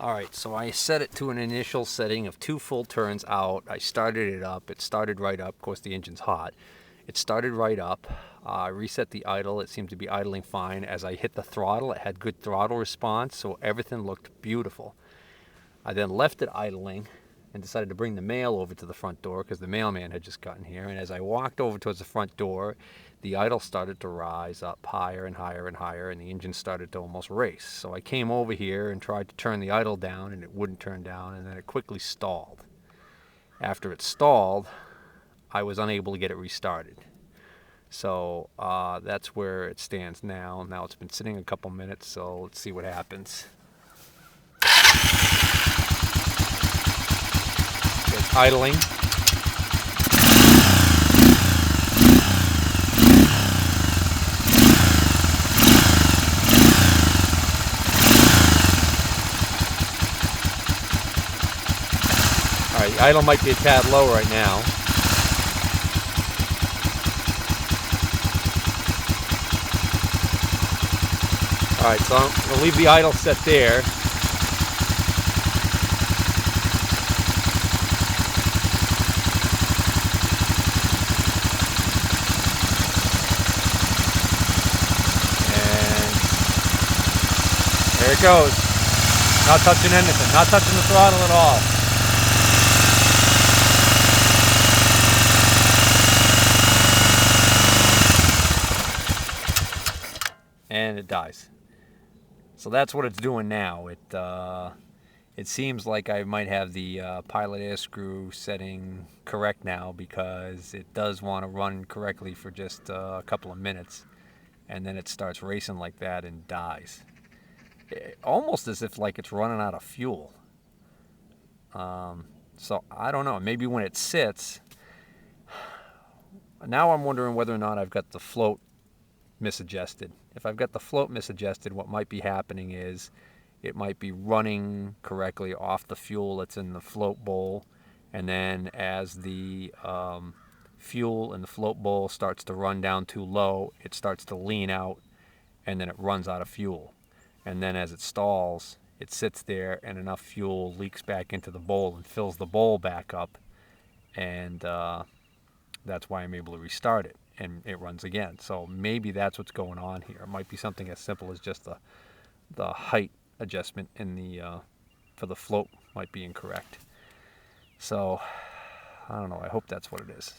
Alright, so I set it to an initial setting of 2 full turns out. I started it up. It started right up. Of course, the engine's hot. It started right up. I reset the idle. It seemed to be idling fine. As I hit the throttle, it had good throttle response, so everything looked beautiful. I then left it idling and decided to bring the mail over to the front door because the mailman had just gotten here. And as I walked over towards the front door, the idle started to rise up higher and higher and higher, and the engine started to almost race. So I came over here and tried to turn the idle down, and it wouldn't turn down, and then it quickly stalled. After it stalled, I was unable to get it restarted. So that's where it stands now. Now it's been sitting a couple minutes, so let's see what happens. It's idling. All right, the idle might be a tad low right now. All right, so I'm gonna leave the idle set there. There it goes. Not touching anything. Not touching the throttle at all. And it dies. So that's what it's doing now. It seems like I might have the pilot air screw setting correct now, because it does want to run correctly for just a couple of minutes, and then it starts racing like that and dies. Almost as if like it's running out of fuel. So I don't know. Maybe when it sits, now I'm wondering whether or not I've got the float misadjusted. If I've got the float misadjusted, what might be happening is it might be running correctly off the fuel that's in the float bowl, and then as the fuel in the float bowl starts to run down too low, it starts to lean out, and then it runs out of fuel. And then as it stalls, it sits there, and enough fuel leaks back into the bowl and fills the bowl back up, and that's why I'm able to restart it, and it runs again. So maybe that's what's going on here. It might be something as simple as just the height adjustment in the for the float might be incorrect. So I don't know. I hope that's what it is.